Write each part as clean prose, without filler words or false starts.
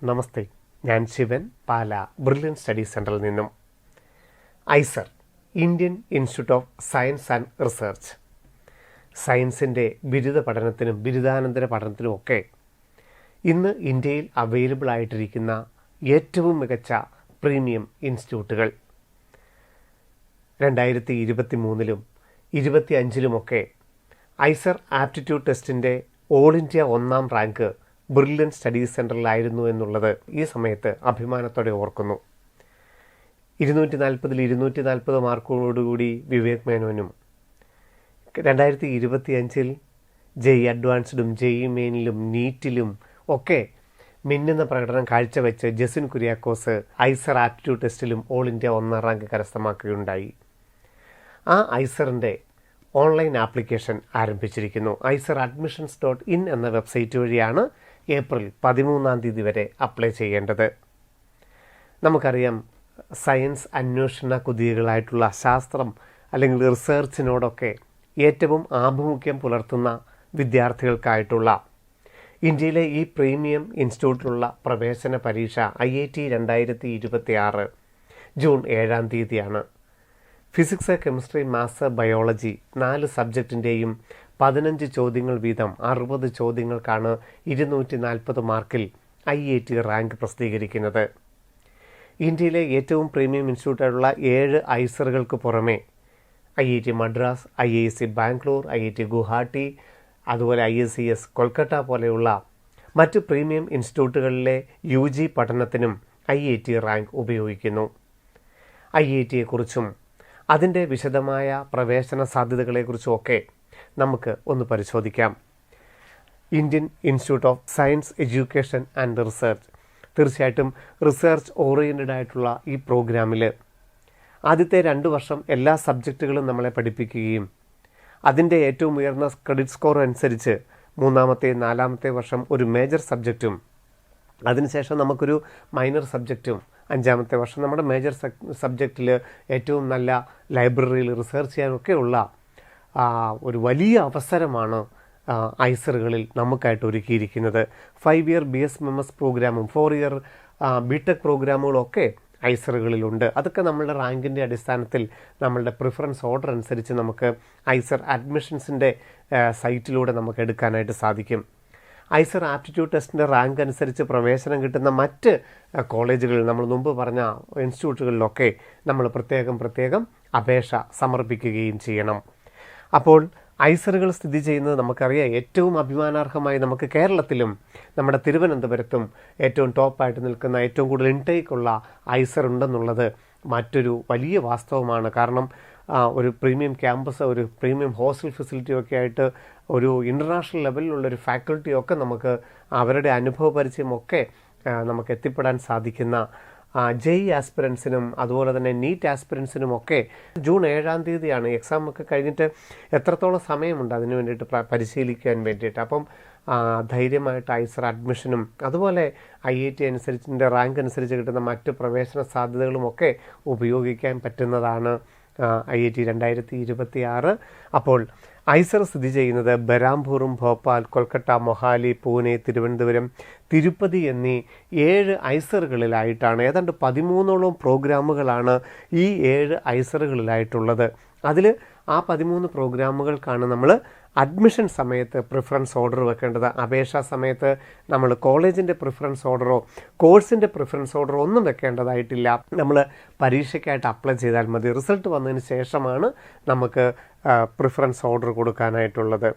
നമസ്തേ, ഞാൻ ശിവൻ, പാല brilliant study സെൻറ്ററിൽ നിന്നും. IISER, Indian institute of science and research, സയൻസിൻ്റെ ബിരുദ പഠനത്തിനും ബിരുദാനന്തര പഠനത്തിനുമൊക്കെ ഇന്ന് ഇന്ത്യയിൽ അവൈലബിൾ ആയിട്ടിരിക്കുന്ന ഏറ്റവും മികച്ച പ്രീമിയം ഇൻസ്റ്റിറ്റ്യൂട്ടുകൾ. 2023 2025 ഐസർ ആപ്റ്റിറ്റ്യൂഡ് ടെസ്റ്റിൻ്റെ ഓൾ ഇന്ത്യ 1ാം റാങ്ക് ബ്രില്യൻ സ്റ്റഡി സെൻറ്ററിലായിരുന്നു എന്നുള്ളത് ഈ സമയത്ത് അഭിമാനത്തോടെ ഓർക്കുന്നു. 240 മാർക്കോടുകൂടി വിവേക് മേനോനും 2025 JEE അഡ്വാൻസ്ഡും JEE മെയിനിലും നീറ്റിലും ഒക്കെ മിന്നുന്ന പ്രകടനം കാഴ്ചവെച്ച് ജസിൻ കുര്യാക്കോസ് ഐസർ ആപ്റ്റിറ്റ്യൂഡ് ടെസ്റ്റിലും ഓൾ ഇന്ത്യ 1ാം റാങ്ക് കരസ്ഥമാക്കുകയുണ്ടായി. ആ ഐസറിൻ്റെ ഓൺലൈൻ ആപ്ലിക്കേഷൻ ആരംഭിച്ചിരിക്കുന്നു. ഐസർ admissions.in എന്ന വെബ്സൈറ്റ് വഴിയാണ് ഏപ്രിൽ 13 വരെ അപ്ലൈ ചെയ്യേണ്ടത്. നമുക്കറിയാം, സയൻസ് അന്വേഷണ കുതികളായിട്ടുള്ള ശാസ്ത്രം അല്ലെങ്കിൽ റിസർച്ചിനോടൊക്കെ ഏറ്റവും ആഭിമുഖ്യം പുലർത്തുന്ന വിദ്യാർത്ഥികൾക്കായിട്ടുള്ള ഇന്ത്യയിലെ ഈ പ്രീമിയം ഇൻസ്റ്റിറ്റ്യൂട്ടിലുള്ള പ്രവേശന പരീക്ഷ IIT 2026 June 7 physics, chemistry, maths, biology 4 സബ്ജക്റ്റിൻ്റെയും 15 ചോദ്യങ്ങൾ വീതം 60 ചോദ്യങ്ങൾക്കാണ് 240 മാർക്കിൽ IIT റാങ്ക് പ്രസിദ്ധീകരിക്കുന്നത്. ഇന്ത്യയിലെ ഏറ്റവും പ്രീമിയം ഇൻസ്റ്റിറ്റ്യൂട്ടായിട്ടുള്ള 7 ഐസറുകൾക്ക് പുറമെ IIT Madras, IISc Bangalore, IIT Guwahati, അതുപോലെ ISCS കൊൽക്കത്ത പോലെയുള്ള മറ്റ് പ്രീമിയം ഇൻസ്റ്റിറ്റ്യൂട്ടുകളിലെ UG പഠനത്തിനും IIT റാങ്ക് ഉപയോഗിക്കുന്നു. IITയെക്കുറിച്ചും അതിൻ്റെ വിശദമായ പ്രവേശന സാധ്യതകളെക്കുറിച്ചുമൊക്കെ നമുക്ക് ഒന്ന് പരിശോധിക്കാം. Indian institute of science education and research, തീർച്ചയായിട്ടും റിസർച്ച് ഓറിയൻറ്റഡ് ആയിട്ടുള്ള ഈ പ്രോഗ്രാമിൽ ആദ്യത്തെ 2 വർഷം എല്ലാ സബ്ജക്റ്റുകളും നമ്മളെ പഠിപ്പിക്കുകയും അതിൻ്റെ ഏറ്റവും ഉയർന്ന ക്രെഡിറ്റ് സ്കോർ അനുസരിച്ച് 3ാമത്തെ 4ാമത്തെ വർഷം ഒരു മേജർ സബ്ജക്റ്റും അതിനുശേഷം നമുക്കൊരു മൈനർ സബ്ജക്റ്റും 5ാമത്തെ വർഷം നമ്മുടെ മേജർ സബ്ജക്റ്റിൽ ഏറ്റവും നല്ല ലൈബ്രറിയിൽ റിസർച്ച് ചെയ്യാനൊക്കെയുള്ള ഒരു വലിയ അവസരമാണ് ഐസറുകളിൽ നമുക്കായിട്ട് ഒരുക്കിയിരിക്കുന്നത്. 5 ഇയർ BSMS പ്രോഗ്രാമും 4 ഇയർ BTech പ്രോഗ്രാമുകളൊക്കെ ഐസറുകളിലുണ്ട്. അതൊക്കെ നമ്മളുടെ റാങ്കിൻ്റെ അടിസ്ഥാനത്തിൽ നമ്മളുടെ പ്രിഫറൻസ് ഓർഡർ അനുസരിച്ച് നമുക്ക് ഐസർ അഡ്മിഷൻസിൻ്റെ സൈറ്റിലൂടെ നമുക്ക് എടുക്കാനായിട്ട് സാധിക്കും. ഐസർ ആപ്റ്റിറ്റ്യൂഡ് ടെസ്റ്റിൻ്റെ റാങ്ക് അനുസരിച്ച് പ്രവേശനം കിട്ടുന്ന മറ്റ് കോളേജുകളിൽ, നമ്മൾ മുമ്പ് പറഞ്ഞ ഇൻസ്റ്റിറ്റ്യൂട്ടുകളിലൊക്കെ നമ്മൾ പ്രത്യേകം അപേക്ഷ സമർപ്പിക്കുകയും ചെയ്യണം. അപ്പോൾ ഐസറുകൾ സ്ഥിതി ചെയ്യുന്നത് നമുക്കറിയാം, ഏറ്റവും അഭിമാനാർഹമായി നമുക്ക് കേരളത്തിലും നമ്മുടെ തിരുവനന്തപുരത്തും ഏറ്റവും ടോപ്പായിട്ട് നിൽക്കുന്ന ഏറ്റവും കൂടുതൽ ഇൻടേക്കുള്ള ഐസർ ഉണ്ടെന്നുള്ളത് മറ്റൊരു വലിയ വാസ്തവമാണ്. കാരണം ഒരു പ്രീമിയം ക്യാമ്പസ്, ഒരു പ്രീമിയം ഹോസ്റ്റൽ ഫെസിലിറ്റിയൊക്കെ ആയിട്ട് ഒരു ഇൻ്റർനാഷണൽ ലെവലിലുള്ളൊരു ഫാക്കൽറ്റിയൊക്കെ നമുക്ക് അവരുടെ അനുഭവ പരിചയമൊക്കെ നമുക്ക് എത്തിപ്പെടാൻ സാധിക്കുന്ന JEE ആസ്പിറൻസിനും അതുപോലെ തന്നെ നീറ്റ് ആസ്പിറൻസിനുമൊക്കെ ജൂൺ 7 എക്സാമൊക്കെ കഴിഞ്ഞിട്ട് എത്രത്തോളം സമയമുണ്ട് അതിന് വേണ്ടിയിട്ട് പരിശീലിക്കാൻ വേണ്ടിയിട്ട്. അപ്പം ധൈര്യമായിട്ട് ഐസർ അഡ്മിഷനും അതുപോലെ IIT അനുസരിച്ചിൻ്റെ റാങ്ക് അനുസരിച്ച് കിട്ടുന്ന മറ്റ് പ്രവേശന സാധ്യതകളുമൊക്കെ ഉപയോഗിക്കാൻ പറ്റുന്നതാണ് IIT 2026. അപ്പോൾ ഐസർ സ്ഥിതി ചെയ്യുന്നത് ബരാംപൂറും, ഭോപ്പാൽ, കൊൽക്കത്ത, മൊഹാലി, പൂനെ, തിരുവനന്തപുരം, തിരുപ്പതി എന്നീ 7 ഐസറുകളിലായിട്ടാണ്. ഏതാണ്ട് 13ഓളം പ്രോഗ്രാമുകളാണ് ഈ 7 ഐസറുകളിലായിട്ടുള്ളത്. അതിൽ ആ 13 പ്രോഗ്രാമുകൾക്കാണ് നമ്മൾ അഡ്മിഷൻ സമയത്ത് പ്രിഫറൻസ് ഓർഡർ വെക്കേണ്ടത്. അപേക്ഷാ സമയത്ത് നമ്മൾ കോളേജിൻ്റെ പ്രിഫറൻസ് ഓർഡറോ കോഴ്സിൻ്റെ പ്രിഫറൻസ് ഓർഡറോ ഒന്നും വെക്കേണ്ടതായിട്ടില്ല. നമ്മൾ പരീക്ഷയ്ക്കായിട്ട് അപ്ലൈ ചെയ്താൽ മതി. റിസൾട്ട് വന്നതിന് ശേഷമാണ് നമുക്ക് പ്രിഫറൻസ് ഓർഡർ കൊടുക്കാനായിട്ടുള്ളത്.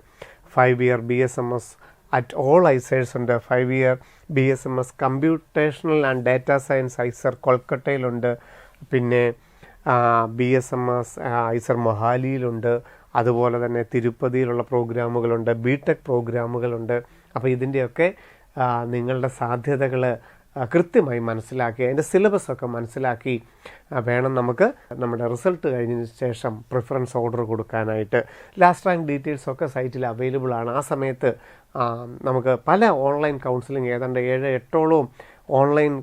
5 ഇയർ BSMS അറ്റ് ഓൾ ഐസേഴ്സ് ഉണ്ട്. 5 year BSMS computational and data science IISER കൊൽക്കട്ടയിലുണ്ട്. പിന്നെ BSMS ഐസർ മൊഹാലിയിലുണ്ട്. അതുപോലെ തന്നെ തിരുപ്പതിയിലുള്ള പ്രോഗ്രാമുകളുണ്ട്, BTech പ്രോഗ്രാമുകളുണ്ട്. അപ്പോൾ ഇതിൻ്റെയൊക്കെ നിങ്ങളുടെ സാധ്യതകൾ കൃത്യമായി മനസ്സിലാക്കി അതിൻ്റെ സിലബസൊക്കെ മനസ്സിലാക്കി വേണം നമുക്ക് നമ്മുടെ റിസൾട്ട് കഴിഞ്ഞതിന് ശേഷം പ്രിഫറൻസ് ഓർഡർ കൊടുക്കാനായിട്ട്. ലാസ്റ്റ് റാങ്ക് ഡീറ്റെയിൽസൊക്കെ സൈറ്റിൽ അവൈലബിൾ ആണ്. ആ സമയത്ത് നമുക്ക് പല ഓൺലൈൻ കൗൺസിലിംഗ്, ഏതാണ്ട് 7-8ഓളം ഓൺലൈൻ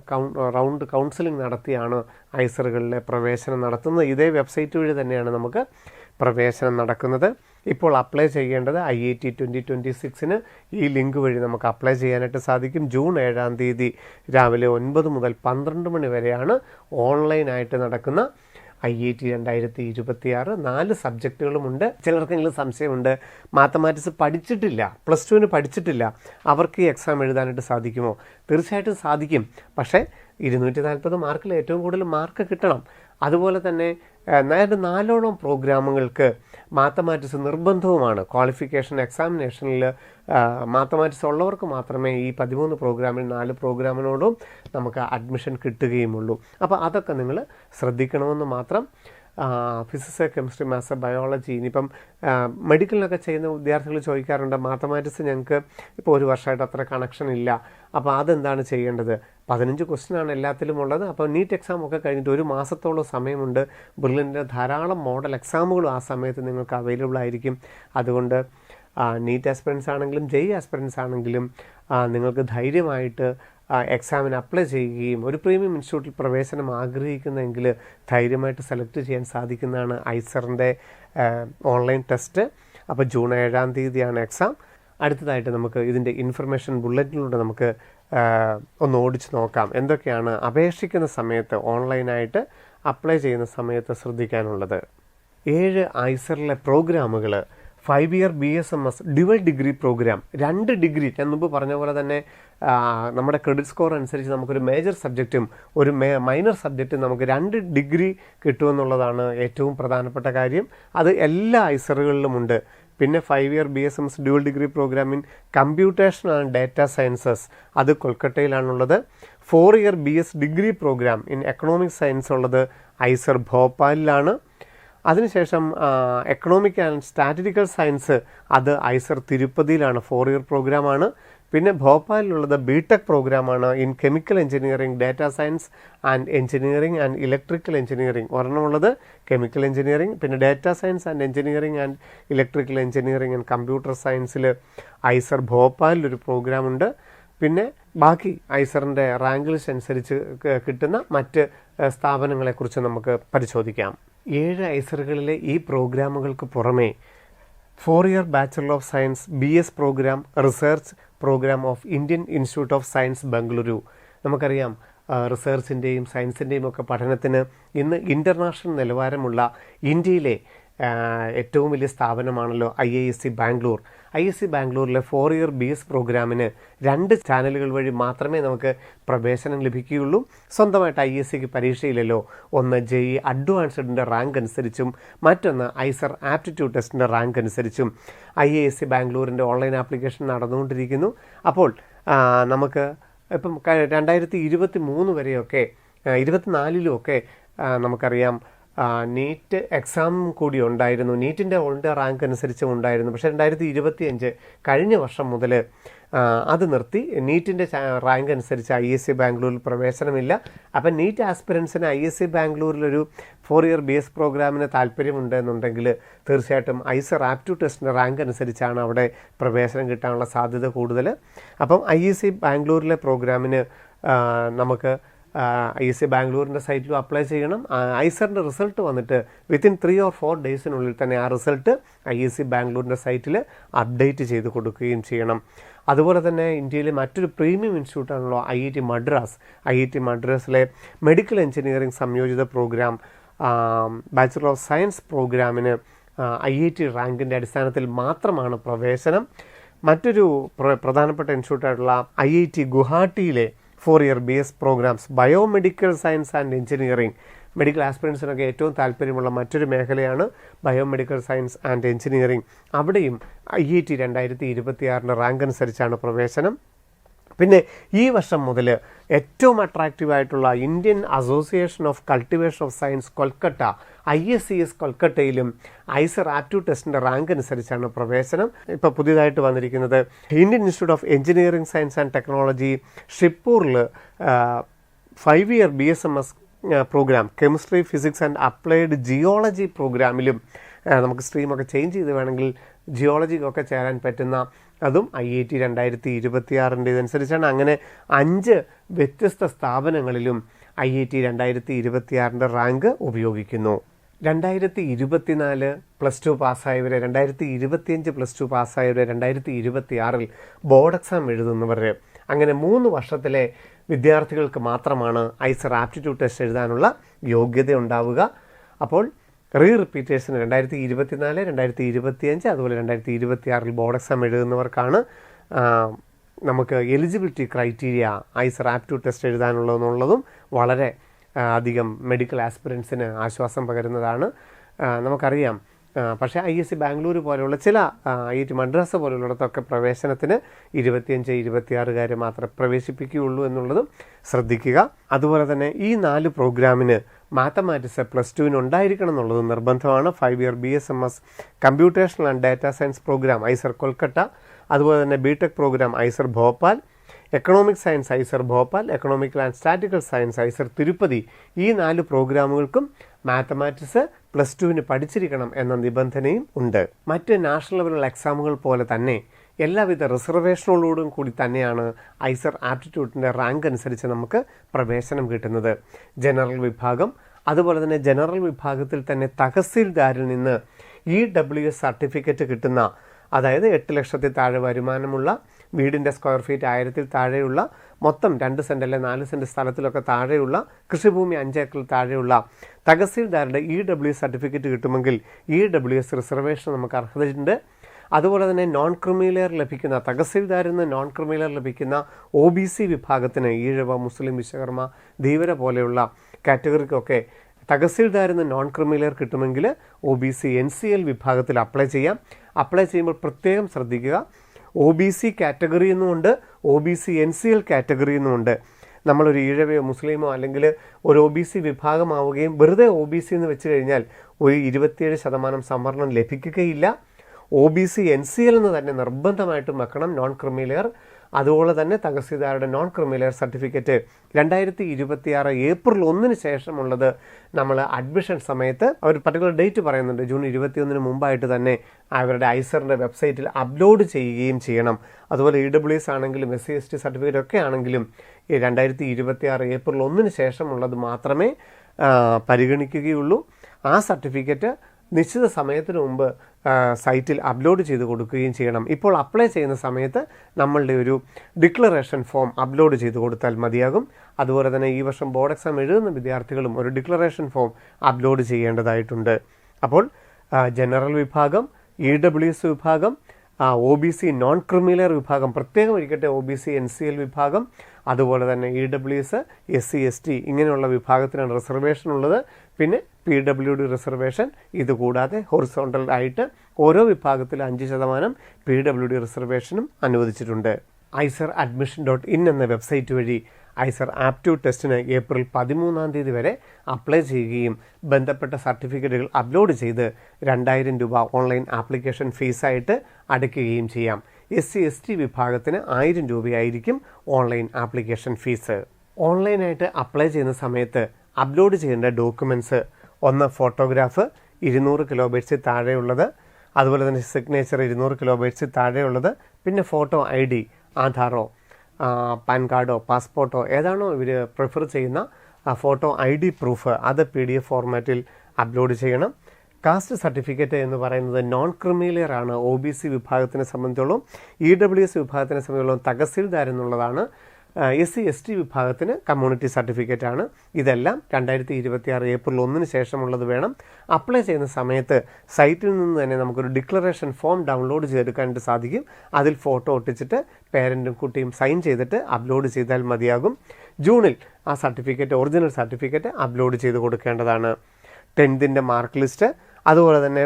റൗണ്ട് കൗൺസിലിംഗ് നടത്തിയാണ് ഐസറുകളിലെ പ്രവേശനം നടത്തുന്നത്. ഇതേ വെബ്സൈറ്റ് വഴി തന്നെയാണ് നമുക്ക് പ്രവേശനം നടക്കുന്നത്. ഇപ്പോൾ അപ്ലൈ ചെയ്യേണ്ടത് IIT 2026 ഈ ലിങ്ക് വഴി നമുക്ക് അപ്ലൈ ചെയ്യാനായിട്ട് സാധിക്കും. ജൂൺ 7 തീയതി രാവിലെ 9 മുതൽ 12 മണി വരെയാണ് ഓൺലൈനായിട്ട് നടക്കുന്ന IIT 2026. 4 സബ്ജക്റ്റുകളുമുണ്ട്. ചിലർക്കെങ്കിലും സംശയമുണ്ട്, മാത്തമാറ്റിക്സ് പഠിച്ചിട്ടില്ല, +2 പഠിച്ചിട്ടില്ല, അവർക്ക് ഈ എക്സാം എഴുതാനായിട്ട് സാധിക്കുമോ? തീർച്ചയായിട്ടും സാധിക്കും. പക്ഷേ 240 മാർക്കിൽ ഏറ്റവും കൂടുതൽ മാർക്ക് കിട്ടണം. അതുപോലെ തന്നെ 4 പ്രോഗ്രാമുകൾക്ക് മാത്തമാറ്റിക്സ് നിർബന്ധവുമാണ്. ക്വാളിഫിക്കേഷൻ എക്സാമിനേഷനിൽ മാത്തമാറ്റിക്സ് ഉള്ളവർക്ക് മാത്രമേ ഈ 13 പ്രോഗ്രാമിൽ 4 പ്രോഗ്രാമിനോടും നമുക്ക് അഡ്മിഷൻ കിട്ടുകയുമുള്ളൂ. അപ്പോൾ അതൊക്കെ നിങ്ങൾ ശ്രദ്ധിക്കണമെന്ന് മാത്രം. ഫിസിക്സ്, കെമിസ്ട്രി, മാത്സ്, ബയോളജി, ഇനിയിപ്പം മെഡിക്കലിനൊക്കെ ചെയ്യുന്ന വിദ്യാർത്ഥികൾ ചോദിക്കാറുണ്ട്, മാത്തമാറ്റിക്സ് ഞങ്ങൾക്ക് ഇപ്പോൾ 1 വർഷമായിട്ട് അത്ര കണക്ഷൻ ഇല്ല, അപ്പോൾ അതെന്താണ് ചെയ്യേണ്ടത്? 15 ക്വസ്റ്റ്യനാണ് എല്ലാത്തിലും ഉള്ളത്. അപ്പോൾ നീറ്റ് എക്സാം ഒക്കെ കഴിഞ്ഞിട്ട് 1 മാസത്തോളം സമയമുണ്ട്. ബ്രില്യൻറ്റിൻ്റെ ധാരാളം മോഡൽ എക്സാമുകളും ആ സമയത്ത് നിങ്ങൾക്ക് അവൈലബിൾ ആയിരിക്കും. അതുകൊണ്ട് നീറ്റ് ആസ്പിറൻസ് ആണെങ്കിലും ആസ്പിറൻസ് ആണെങ്കിലും നിങ്ങൾക്ക് ധൈര്യമായിട്ട് എക്സാമിന് അപ്ലൈ ചെയ്യുകയും ഒരു പ്രീമിയം ഇൻസ്റ്റിറ്റ്യൂട്ടിൽ പ്രവേശനം ആഗ്രഹിക്കുന്നെങ്കിൽ ധൈര്യമായിട്ട് സെലക്ട് ചെയ്യാൻ സാധിക്കുന്നതാണ് ഐസറിൻ്റെ ഓൺലൈൻ ടെസ്റ്റ്. അപ്പോൾ ജൂൺ 7 തീയതിയാണ് എക്സാം. അടുത്തതായിട്ട് നമുക്ക് ഇതിൻ്റെ ഇൻഫർമേഷൻ ബുള്ളറ്റിലൂടെ നമുക്ക് ഒന്ന് ഓടിച്ച് നോക്കാം. എന്തൊക്കെയാണ് അപേക്ഷിക്കുന്ന സമയത്ത് ഓൺലൈനായിട്ട് അപ്ലൈ ചെയ്യുന്ന സമയത്ത് ശ്രദ്ധിക്കാനുള്ളത്. 7 ഐസറിലെ പ്രോഗ്രാമുകൾ 5 year BSMS dual degree program, 2 degree. ഞാൻ മുമ്പ് പറഞ്ഞ പോലെ തന്നെ നമ്മുടെ ക്രെഡിറ്റ് സ്കോർ അനുസരിച്ച് നമുക്കൊരു മേജർ സബ്ജക്റ്റും ഒരു മൈനർ സബ്ജക്റ്റും നമുക്ക് 2 ഡിഗ്രി കിട്ടുമെന്നുള്ളതാണ് ഏറ്റവും പ്രധാനപ്പെട്ട കാര്യം. അത് എല്ലാ ഐസറുകളിലുമുണ്ട്. പിന്നെ 5 year BSMS dual degree programme in computation and data sciences, അത് കൊൽക്കട്ടയിലാണുള്ളത്. 4 year BS degree programme in economic science ഉള്ളത് ഐസർ ഭോപ്പാലിലാണ്. അതിനുശേഷം എക്കണോമിക് ആൻഡ് സ്റ്റാറ്റിസ്റ്റിക്കൽ സയൻസ് അത് ഐസർ തിരുപ്പതിയിലാണ്, 4 ഇയർ പ്രോഗ്രാമാണ്. പിന്നെ ഭോപ്പാലിലുള്ളത് BTech പ്രോഗ്രാമാണ് in chemical engineering, data science and engineering and electrical engineering. ഒരെണ്ണമുള്ളത് കെമിക്കൽ എഞ്ചിനീയറിംഗ്. പിന്നെ data science and engineering and electrical engineering and computer സയൻസിൽ ഐസർ ഭോപ്പാലിലൊരു പ്രോഗ്രാമുണ്ട്. പിന്നെ ബാക്കി ഐസറിൻ്റെ റാങ്ക് ലിസ്റ്റ് അനുസരിച്ച് കിട്ടുന്ന മറ്റ് സ്ഥാപനങ്ങളെക്കുറിച്ച് നമുക്ക് പരിശോധിക്കാം. 7 ഐസറുകളിലെ ഈ പ്രോഗ്രാമുകൾക്ക് പുറമേ 4 year bachelor of science BS program research program of Indian institute of science Bengaluru. നമുക്കറിയാം റിസർച്ചിൻ്റെയും സയൻസിൻ്റെയും ഒക്കെ പഠനത്തിന് ഇന്ന് ഇൻ്റർനാഷണൽ നിലവാരമുള്ള ഇന്ത്യയിലെ ഏറ്റവും വലിയ സ്ഥാപനമാണല്ലോ IISc ബാംഗ്ലൂർ. IISc ബാംഗ്ലൂരിലെ 4 ഇയർ BS പ്രോഗ്രാമിന് 2 ചാനലുകൾ വഴി മാത്രമേ നമുക്ക് പ്രവേശനം ലഭിക്കുകയുള്ളൂ. സ്വന്തമായിട്ട് IIScക്ക് പരീക്ഷയില്ലല്ലോ. ഒന്ന് JEE അഡ്വാൻസ്ഡിൻ്റെ റാങ്ക് അനുസരിച്ചും മറ്റൊന്ന് ഐസർ ആപ്റ്റിറ്റ്യൂഡ് ടെസ്റ്റിൻ്റെ റാങ്ക് അനുസരിച്ചും IISc ബാംഗ്ലൂരിൻ്റെ ഓൺലൈൻ ആപ്ലിക്കേഷൻ നടന്നുകൊണ്ടിരിക്കുന്നു. അപ്പോൾ നമുക്ക് ഇപ്പം 2023 വരെയൊക്കെ 24-ലുമൊക്കെ നമുക്കറിയാം നീറ്റ് എക്സാം കൂടി ഉണ്ടായിരുന്നു. നീറ്റിൻ്റെ ഓൾ ഇന്ത്യ റാങ്ക് അനുസരിച്ചും ഉണ്ടായിരുന്നു. പക്ഷേ 2025 കഴിഞ്ഞ വർഷം മുതൽ അത് നിർത്തി. നീറ്റിൻ്റെ റാങ്ക് അനുസരിച്ച് IISc ബാംഗ്ലൂരിൽ പ്രവേശനമില്ല. അപ്പം നീറ്റ് ആസ്പിറൻസിന് IISc ബാംഗ്ലൂരിലൊരു 4 ഇയർ BS പ്രോഗ്രാമിന് താല്പര്യമുണ്ട് എന്നുണ്ടെങ്കിൽ തീർച്ചയായിട്ടും ഐസർ ആപ്റ്റിറ്റ്യൂഡ് ടെസ്റ്റിൻ്റെ റാങ്ക് അനുസരിച്ചാണ് അവിടെ പ്രവേശനം കിട്ടാനുള്ള സാധ്യത കൂടുതൽ. അപ്പം IISc ബാംഗ്ലൂരിലെ പ്രോഗ്രാമിന് നമുക്ക് IISc ബാംഗ്ലൂരിൻ്റെ സൈറ്റിലും അപ്ലൈ ചെയ്യണം. ഐസറിൻ്റെ റിസൾട്ട് വന്നിട്ട് വിത്തിൻ 3 or 4 ഡേയ്സിനുള്ളിൽ തന്നെ ആ റിസൾട്ട് IISc ബാംഗ്ലൂരിൻ്റെ സൈറ്റിൽ അപ്ഡേറ്റ് ചെയ്ത് കൊടുക്കുകയും ചെയ്യണം. അതുപോലെ തന്നെ ഇന്ത്യയിലെ മറ്റൊരു പ്രീമിയം ഇൻസ്റ്റിറ്റ്യൂട്ടാണല്ലോ IIT മദ്രാസ്. IIT മദ്രാസിലെ മെഡിക്കൽ എഞ്ചിനീയറിംഗ് സംയോജിത പ്രോഗ്രാം ബാച്ചലർ ഓഫ് സയൻസ് പ്രോഗ്രാമിന് IIT റാങ്കിൻ്റെ അടിസ്ഥാനത്തിൽ മാത്രമാണ് പ്രവേശനം. മറ്റൊരു പ്രധാനപ്പെട്ട ഇൻസ്റ്റിറ്റ്യൂട്ടായിട്ടുള്ള IIT ഗുവാഹട്ടിയിലെ 4 ഇയർ BS പ്രോഗ്രാംസ് biomedical science and engineering, medical ആസ്പിറൻസിനൊക്കെ ഏറ്റവും താല്പര്യമുള്ള മറ്റൊരു മേഖലയാണ് ബയോമെഡിക്കൽ സയൻസ് ആൻഡ് എഞ്ചിനീയറിംഗ്. അവിടെയും IIT 2026 റാങ്ക് അനുസരിച്ചാണ് പ്രവേശനം. പിന്നെ ഈ വർഷം മുതൽ ഏറ്റവും അട്രാക്റ്റീവായിട്ടുള്ള Indian association of cultivation of science Kolkata ISCS കൊൽക്കട്ടയിലും ഐസർ ആപ്റ്റിറ്റ്യൂഡ് ടെസ്റ്റിൻ്റെ റാങ്ക് അനുസരിച്ചാണ് പ്രവേശനം. ഇപ്പോൾ പുതിയതായിട്ട് വന്നിരിക്കുന്നത് Indian institute of engineering science and technology ഷിപ്പൂറിൽ 5 year BSMS programme chemistry, physics and applied geology പ്രോഗ്രാമിലും നമുക്ക് സ്ട്രീമൊക്കെ ചേഞ്ച് ചെയ്ത് വേണമെങ്കിൽ ജിയോളജിക്കൊക്കെ ചേരാൻ പറ്റുന്ന അതും IIT 2026 ഇതനുസരിച്ചാണ്. അങ്ങനെ 5 വ്യത്യസ്ത സ്ഥാപനങ്ങളിലും IIT 2026 റാങ്ക് ഉപയോഗിക്കുന്നു. 2024 +2 പാസ്സായവരെ, 2025 +2 പാസ്സായവരെ, 2026 ബോർഡ് എക്സാം എഴുതുന്നവർ, അങ്ങനെ 3 വർഷത്തിലെ വിദ്യാർത്ഥികൾക്ക് മാത്രമാണ് ഐസർ ആപ്റ്റിറ്റ്യൂഡ് ടെസ്റ്റ് എഴുതാനുള്ള യോഗ്യത ഉണ്ടാവുക. അപ്പോൾ റിപ്പീറ്റേഴ്സിന് 2024, 2025 അതുപോലെ 2026 ബോർഡ് എക്സാം എഴുതുന്നവർക്കാണ് നമുക്ക് eligibility criteria IISER aptitude test എഴുതാനുള്ളതെന്നുള്ളതും വളരെ അധികം മെഡിക്കൽ ആസ്പിറൻസിന് ആശ്വാസം പകരുന്നതാണ്. നമുക്കറിയാം, പക്ഷേ ISC ബാംഗ്ലൂർ പോലെയുള്ള ചില IIT മദ്രാസ് പോലുള്ളിടത്തൊക്കെ പ്രവേശനത്തിന് 25-26 മാത്രമേ പ്രവേശിപ്പിക്കുകയുള്ളൂ എന്നുള്ളതും ശ്രദ്ധിക്കുക. അതുപോലെ തന്നെ ഈ 4 പ്രോഗ്രാമിന് മാത്തമാറ്റിക്സ് +2 ഉണ്ടായിരിക്കണം എന്നുള്ളത് നിർബന്ധമാണ്. 5 year BSMS computational and data science programme IISER Kolkata, അതുപോലെ തന്നെ BTech programme IISER Bhopal, economic science IISER Bhopal, economical and statical science IISER Tirupati, ഈ 4 പ്രോഗ്രാമുകൾക്കും മാത്തമാറ്റിക്സ് +2 പഠിച്ചിരിക്കണം എന്ന നിബന്ധനയും ഉണ്ട്. മറ്റ് നാഷണൽ ലെവലുള്ള എക്സാമുകൾ പോലെ തന്നെ എല്ലാവിധ റിസർവേഷനുകളോടും കൂടി തന്നെയാണ് ഐസർ ആപ്റ്റിറ്റ്യൂഡിൻ്റെ റാങ്ക് അനുസരിച്ച് നമുക്ക് പ്രവേശനം കിട്ടുന്നത്. ജനറൽ വിഭാഗം, അതുപോലെ തന്നെ ജനറൽ വിഭാഗത്തിൽ തന്നെ തഹസീൽദാരിൽ നിന്ന് EWS സർട്ടിഫിക്കറ്റ് കിട്ടുന്ന, അതായത് 8 ലക്ഷത്തിൽ താഴെ വരുമാനമുള്ള, വീടിൻ്റെ സ്ക്വയർ ഫീറ്റ് 1000-ൽ താഴെയുള്ള, മൊത്തം 2 സെൻറ്റ് അല്ലെ 4 സെൻറ്റ് സ്ഥലത്തിലൊക്കെ താഴെയുള്ള, കൃഷിഭൂമി 5 ഏക്കറിൽ താഴെയുള്ള തഹസീൽദാരുടെ EWS സർട്ടിഫിക്കറ്റ് കിട്ടുമെങ്കിൽ EWS റിസർവേഷൻ നമുക്ക് അർഹതയുണ്ട്. അതുപോലെ തന്നെ നോൺ ക്രിമിലെയർ ലഭിക്കുന്ന, തഹസീൽദാരിൽ നിന്ന് നോൺ ക്രിമിലെയർ ലഭിക്കുന്ന OBC വിഭാഗത്തിന്, ഈഴവ, മുസ്ലിം, വിശ്വകർമ്മ, ധീവര പോലെയുള്ള കാറ്റഗറിക്കൊക്കെ തഹസീൽദാരിൽ നിന്ന് നോൺ ക്രിമിലെയർ കിട്ടുമെങ്കിൽ OBC NCL വിഭാഗത്തിൽ അപ്ലൈ ചെയ്യാം. അപ്ലൈ ചെയ്യുമ്പോൾ പ്രത്യേകം ശ്രദ്ധിക്കുക, OBC കാറ്റഗറി എന്നുമുണ്ട്, OBC NCL കാറ്റഗറി എന്നുമുണ്ട്. നമ്മളൊരു ഈഴവയോ മുസ്ലിമോ അല്ലെങ്കിൽ ഒരു OBC വിഭാഗമാവുകയും വെറുതെ OBC എന്ന് വെച്ച് കഴിഞ്ഞാൽ ഒരു 27% സംവരണം ലഭിക്കുകയില്ല. OBC NCL എന്ന് തന്നെ നിർബന്ധമായിട്ടും വെക്കണം, നോൺ ക്രിമിലെയർ. അതുപോലെ തന്നെ തഹസീൽദാരുടെ നോൺ ക്രിമിലെയർ സർട്ടിഫിക്കറ്റ് 2026 ഏപ്രിൽ 1 ശേഷമുള്ളത് നമ്മൾ അഡ്മിഷൻ സമയത്ത് ഒരു പർട്ടിക്കുലർ ഡേറ്റ് പറയുന്നുണ്ട്, ജൂൺ 21 മുമ്പായിട്ട് തന്നെ അവരുടെ ഐസറിൻ്റെ വെബ്സൈറ്റിൽ അപ്ലോഡ് ചെയ്യുകയും ചെയ്യണം. അതുപോലെ EWS ആണെങ്കിലും SC ST സർട്ടിഫിക്കറ്റ് ഒക്കെ ആണെങ്കിലും 2026 ഏപ്രിൽ 1 ശേഷമുള്ളത് മാത്രമേ പരിഗണിക്കുകയുള്ളൂ. ആ സർട്ടിഫിക്കറ്റ് നിശ്ചിത സമയത്തിന് മുമ്പ് സൈറ്റിൽ അപ്ലോഡ് ചെയ്ത് കൊടുക്കുകയും ചെയ്യണം. ഇപ്പോൾ അപ്ലൈ ചെയ്യുന്ന സമയത്ത് നമ്മളുടെ ഒരു ഡിക്ലറേഷൻ ഫോം അപ്ലോഡ് ചെയ്ത് കൊടുത്താൽ മതിയാകും. അതുപോലെ തന്നെ ഈ വർഷം ബോർഡ് എക്സാം എഴുതുന്ന വിദ്യാർത്ഥികളും ഒരു ഡിക്ലറേഷൻ ഫോം അപ്ലോഡ് ചെയ്യേണ്ടതായിട്ടുണ്ട്. അപ്പോൾ ജനറൽ വിഭാഗം, EWS വിഭാഗം, OBC നോൺ ക്രിമിലെയർ വിഭാഗം പ്രത്യേകം ഇരിക്കട്ടെ, OBC NCL വിഭാഗം, അതുപോലെ തന്നെ EWS SC ST ഇങ്ങനെയുള്ള വിഭാഗത്തിനാണ് റിസർവേഷൻ ഉള്ളത്. പിന്നെ PWD റിസർവേഷൻ, ഇതുകൂടാതെ ഹൊറിസോണ്ടൽ ആയിട്ട് ഓരോ വിഭാഗത്തിൽ 5% PWD റിസർവേഷനും അനുവദിച്ചിട്ടുണ്ട്. iceradmission.in എന്ന വെബ്സൈറ്റ് വഴി ഐസർ ആപ്റ്റിറ്റ്യൂഡ് ടെസ്റ്റിന് ഏപ്രിൽ 13 വരെ അപ്ലൈ ചെയ്യുകയും ബന്ധപ്പെട്ട സർട്ടിഫിക്കറ്റുകൾ അപ്ലോഡ് ചെയ്ത് 2000 രൂപ ഓൺലൈൻ ആപ്ലിക്കേഷൻ ഫീസായിട്ട് അടയ്ക്കുകയും ചെയ്യാം. SC ST വിഭാഗത്തിന് 1000 രൂപയായിരിക്കും ഓൺലൈൻ ആപ്ലിക്കേഷൻ ഫീസ്. ഓൺലൈനായിട്ട് അപ്ലൈ ചെയ്യുന്ന സമയത്ത് അപ്ലോഡ് ചെയ്യേണ്ട ഡോക്യുമെൻറ്റ്സ്, ഒന്ന് ഫോട്ടോഗ്രാഫ് 200 കിലോബൈറ്റ്സിൽ താഴെയുള്ളത്, അതുപോലെ തന്നെ സിഗ്നേച്ചർ 200 കിലോബൈറ്റ്സിൽ താഴെയുള്ളത്, പിന്നെ ഫോട്ടോ ID, ആധാറോ പാൻ കാർഡോ പാസ്പോർട്ടോ ഏതാണോ ഇവർ പ്രിഫർ ചെയ്യുന്ന ഫോട്ടോ ID പ്രൂഫ് അത് PDF ഫോർമാറ്റിൽ അപ്ലോഡ് ചെയ്യണം. കാസ്റ്റ് സർട്ടിഫിക്കറ്റ് എന്ന് പറയുന്നത് നോൺ ക്രിമിലെയർ ആണ് OBC വിഭാഗത്തിനെ സംബന്ധിച്ചോളം. EWS വിഭാഗത്തിനെ സംബന്ധിച്ചോളം തഹസീൽദാർ എന്നുള്ളതാണ്. SC ST വിഭാഗത്തിന് കമ്മ്യൂണിറ്റി സർട്ടിഫിക്കറ്റ് ആണ്. ഇതെല്ലാം 2026 ഏപ്രിൽ 1 ശേഷമുള്ളത് വേണം. അപ്ലൈ ചെയ്യുന്ന സമയത്ത് സൈറ്റിൽ നിന്ന് തന്നെ നമുക്കൊരു ഡിക്ലറേഷൻ ഫോം ഡൗൺലോഡ് ചെയ്തെടുക്കാനായിട്ട് സാധിക്കും. അതിൽ ഫോട്ടോ ഒട്ടിച്ചിട്ട് പേരൻറ്റും കുട്ടിയും സൈൻ ചെയ്തിട്ട് അപ്ലോഡ് ചെയ്താൽ മതിയാകും. ജൂണിൽ ആ സർട്ടിഫിക്കറ്റ്, ഒറിജിനൽ സർട്ടിഫിക്കറ്റ് അപ്ലോഡ് ചെയ്ത് കൊടുക്കേണ്ടതാണ്. 10th മാർക്ക് ലിസ്റ്റ്, അതുപോലെ തന്നെ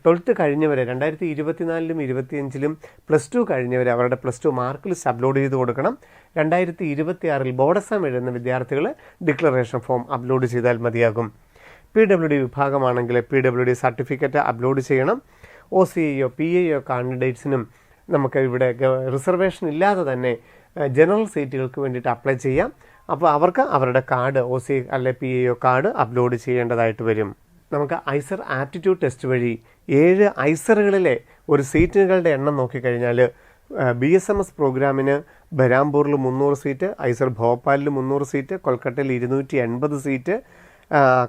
12th കഴിഞ്ഞവരെ 2024-ലും 2025-ലും +2 കഴിഞ്ഞവരെ അവരുടെ +2 മാർക്ക് ലിസ്റ്റ് അപ്ലോഡ് ചെയ്ത് കൊടുക്കണം. 2026 ബോർഡ് എക്സാം എഴുതുന്ന വിദ്യാർത്ഥികൾ ഡിക്ലറേഷൻ ഫോം അപ്ലോഡ് ചെയ്താൽ മതിയാകും. PWD വിഭാഗമാണെങ്കിൽ PWD സർട്ടിഫിക്കറ്റ് അപ്ലോഡ് ചെയ്യണം. OCIയോ PIയോ കാൻഡിഡേറ്റ്സിനും നമുക്ക് ഇവിടെ റിസർവേഷൻ ഇല്ലാതെ തന്നെ ജനറൽ സീറ്റുകൾക്ക് വേണ്ടിയിട്ട് അപ്ലൈ ചെയ്യാം. അപ്പോൾ അവർക്ക് അവരുടെ കാർഡ്, OCI അല്ലെ PIയോ കാർഡ് അപ്ലോഡ് ചെയ്യേണ്ടതായിട്ട് വരും. നമുക്ക് ഐസർ ആപ്റ്റിറ്റ്യൂഡ് ടെസ്റ്റ് വഴി 7 ഐസറുകളിലെ ഒരു സീറ്റുകളുടെ എണ്ണം നോക്കിക്കഴിഞ്ഞാൽ BSMS പ്രോഗ്രാമിന് ബരാംപൂറിൽ 300 സീറ്റ്, ഐസർ ഭോപ്പാലിൽ 300 സീറ്റ്, കൊൽക്കട്ടയിൽ 280 സീറ്റ്,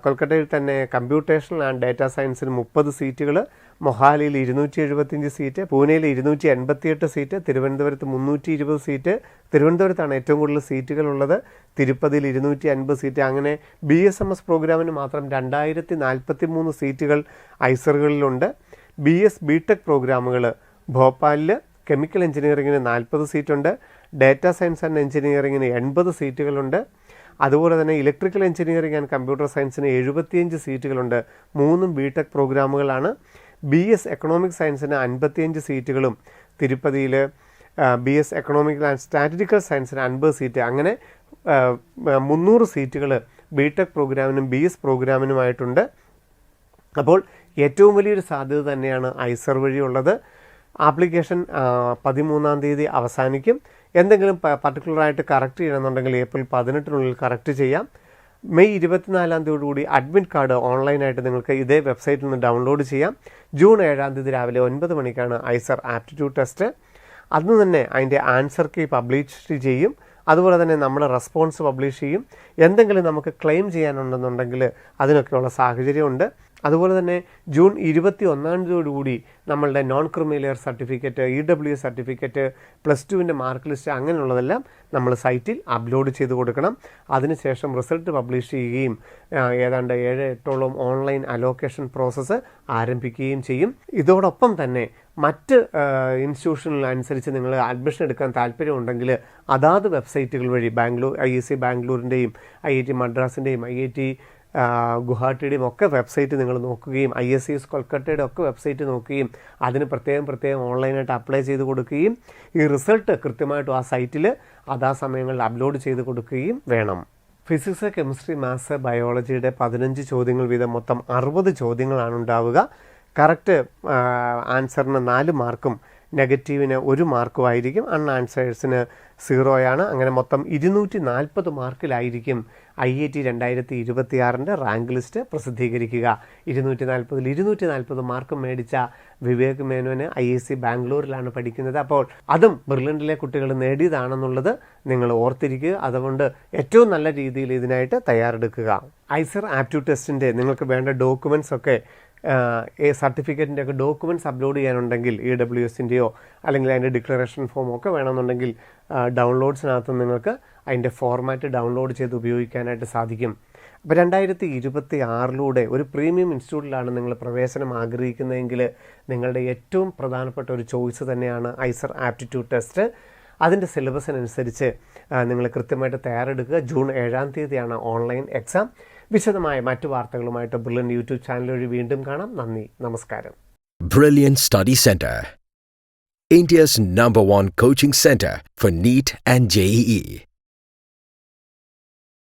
കൊൽക്കത്തയിൽ തന്നെ കമ്പ്യൂട്ടേഷണൽ ആൻഡ് ഡാറ്റാ സയൻസിന് 30 സീറ്റുകൾ, മൊഹാലിയിൽ 275 സീറ്റ്, പൂനെയിൽ 288 സീറ്റ്, തിരുവനന്തപുരത്ത് 320 സീറ്റ്. തിരുവനന്തപുരത്താണ് ഏറ്റവും കൂടുതൽ സീറ്റുകളുള്ളത്. തിരുപ്പതിയിൽ 250 സീറ്റ്. അങ്ങനെ BSMS പ്രോഗ്രാമിന് മാത്രം 2043 സീറ്റുകൾ ഐസറുകളിലുണ്ട്. BS BTech പ്രോഗ്രാമുകൾ ഭോപ്പാലിൽ കെമിക്കൽ എഞ്ചിനീയറിങ്ങിന് 40 സീറ്റുണ്ട്. ഡാറ്റാ സയൻസ് ആൻഡ് എഞ്ചിനീയറിങ്ങിന് 80 സീറ്റുകളുണ്ട്. അതുപോലെ തന്നെ ഇലക്ട്രിക്കൽ എഞ്ചിനീയറിംഗ് ആൻഡ് കമ്പ്യൂട്ടർ സയൻസിന് 75 സീറ്റുകളുണ്ട്. 3 BTech പ്രോഗ്രാമുകളാണ്. BS എക്കണോമിക് സയൻസിന് 55 സീറ്റുകളും, തിരുപ്പതിയിൽ BS എക്കണോമിക് ആൻഡ് സ്റ്റാറ്റിസ്റ്റിക്കൽ സയൻസിന് 50 സീറ്റ്. അങ്ങനെ 300 സീറ്റുകൾ BTech പ്രോഗ്രാമിനും BS പ്രോഗ്രാമിനുമായിട്ടുണ്ട്. അപ്പോൾ ഏറ്റവും വലിയൊരു സാധ്യത തന്നെയാണ് ഐസർ വഴിയുള്ളത്. ആപ്ലിക്കേഷൻ 13-ാം തീയതി അവസാനിക്കും. എന്തെങ്കിലും പർട്ടിക്കുലറായിട്ട് കറക്റ്റ് ചെയ്യണമെന്നുണ്ടെങ്കിൽ ഏപ്രിൽ 18-നുള്ളിൽ കറക്റ്റ് ചെയ്യാം. മെയ് 24-ാം തീയതിയോടുകൂടി അഡ്മിറ്റ് കാർഡ് ഓൺലൈനായിട്ട് നിങ്ങൾക്ക് ഇതേ വെബ്സൈറ്റിൽ നിന്ന് ഡൗൺലോഡ് ചെയ്യാം. ജൂൺ 7-ാം തീയതി രാവിലെ 9 മണിക്കാണ് ഐസർ ആപ്റ്റിറ്റ്യൂഡ് ടെസ്റ്റ്. അന്ന് തന്നെ അതിൻ്റെ ആൻസർ കീ പബ്ലിഷ് ചെയ്യും. അതുപോലെ തന്നെ നമ്മൾ റെസ്പോൺസ് പബ്ലിഷ് ചെയ്യും. എന്തെങ്കിലും നമുക്ക് ക്ലെയിം ചെയ്യാനുണ്ടെന്നുണ്ടെങ്കിൽ അതിനൊക്കെയുള്ള സാഹചര്യമുണ്ട്. അതുപോലെ തന്നെ ജൂൺ 21-ാം തീയതിയോടുകൂടി നമ്മളുടെ non creamy layer certificate, EWS certificate, +2-ൻ്റെ മാർക്ക് ലിസ്റ്റ് അങ്ങനെയുള്ളതെല്ലാം നമ്മൾ സൈറ്റിൽ അപ്ലോഡ് ചെയ്ത് കൊടുക്കണം. അതിനുശേഷം റിസൾട്ട് പബ്ലിഷ് ചെയ്യുകയും ഏതാണ്ട് 7-8ഓളം ഓൺലൈൻ അലോക്കേഷൻ പ്രോസസ്സ് ആരംഭിക്കുകയും ചെയ്യും. ഇതോടൊപ്പം തന്നെ മറ്റ് ഇൻസ്റ്റിറ്റ്യൂഷനുകളനുസരിച്ച് നിങ്ങൾ അഡ്മിഷൻ എടുക്കാൻ താല്പര്യമുണ്ടെങ്കിൽ അതാത് വെബ്സൈറ്റുകൾ വഴി IISc ബാംഗ്ലൂരിൻ്റെയും IIT മദ്രാസിൻ്റെയും IIT ഗുവാഹട്ടിയുടെയും ഒക്കെ വെബ്സൈറ്റ് നിങ്ങൾ നോക്കുകയും ISCS കൊൽക്കത്തയുടെ ഒക്കെ വെബ്സൈറ്റ് നോക്കുകയും അതിന് പ്രത്യേകം ഓൺലൈനായിട്ട് അപ്ലൈ ചെയ്ത് കൊടുക്കുകയും ഈ റിസൾട്ട് കൃത്യമായിട്ടും ആ സൈറ്റിൽ അതാ സമയങ്ങളിൽ അപ്ലോഡ് ചെയ്ത് കൊടുക്കുകയും വേണം. ഫിസിക്സ്, കെമിസ്ട്രി, മാത്സ്, ബയോളജിയുടെ 15 ചോദ്യങ്ങൾ വീതം മൊത്തം 60 ചോദ്യങ്ങളാണ് ഉണ്ടാവുക. കറക്റ്റ് ആൻസറിന് 4 മാർക്കും നെഗറ്റീവിന് 1 മാർക്കും ആയിരിക്കും. അൺആൻസേഴ്സിന് 0 അങ്ങനെ മൊത്തം 240 മാർക്കിലായിരിക്കും IIT 2026-ൻ്റെ റാങ്ക് ലിസ്റ്റ് പ്രസിദ്ധീകരിക്കുക. 240-ൽ 240 മാർക്ക് മേടിച്ച വിവേക് മേനോന് IISc ബാംഗ്ലൂരിലാണ് പഠിക്കുന്നത്. അപ്പോൾ അതും ബെർലിനിലെ കുട്ടികൾ നേടിയതാണെന്നുള്ളത് നിങ്ങൾ ഓർത്തിരിക്കുക. അതുകൊണ്ട് ഏറ്റവും നല്ല രീതിയിൽ ഇതിനായിട്ട് തയ്യാറെടുക്കുക. ഐസർ ആപ്റ്റ്യൂഡ് ടെസ്റ്റിൻ്റെ നിങ്ങൾക്ക് വേണ്ട ഡോക്യുമെൻറ്റ്സ് ഒക്കെ സർട്ടിഫിക്കറ്റിൻ്റെ ഒക്കെ ഡോക്യുമെൻറ്റ്സ് അപ്ലോഡ് ചെയ്യാനുണ്ടെങ്കിൽ EWSൻ്റെയോ അല്ലെങ്കിൽ അതിൻ്റെ ഡിക്ലറേഷൻ ഫോമോ ഒക്കെ വേണമെന്നുണ്ടെങ്കിൽ ഡൗൺലോഡ്സിനകത്ത് നിങ്ങൾക്ക് അതിൻ്റെ ഫോർമാറ്റ് ഡൗൺലോഡ് ചെയ്ത് ഉപയോഗിക്കാനായിട്ട് സാധിക്കും. അപ്പോൾ 2026-ലൂടെ ഒരു പ്രീമിയം ഇൻസ്റ്റിറ്റ്യൂട്ടിലാണ് നിങ്ങൾ പ്രവേശനം ആഗ്രഹിക്കുന്നതെങ്കിൽ നിങ്ങളുടെ ഏറ്റവും പ്രധാനപ്പെട്ട ഒരു ചോയ്സ് തന്നെയാണ് ഐസർ ആപ്റ്റിറ്റ്യൂഡ് ടെസ്റ്റ്. അതിൻ്റെ സിലബസിനനുസരിച്ച് നിങ്ങൾ കൃത്യമായിട്ട് തയ്യാറെടുക്കുക. ജൂൺ 7-ാം തീയതിയാണ് ഓൺലൈൻ എക്സാം. വിശദമായ മറ്റു വാർത്തകളുമായിട്ട് ബ്രില്യൻ യൂട്യൂബ് ചാനൽ വഴി വീണ്ടും കാണാം. നന്ദി, നമസ്കാരം. Brilliant Study Center, India's #1 coaching center for NEET and JEE.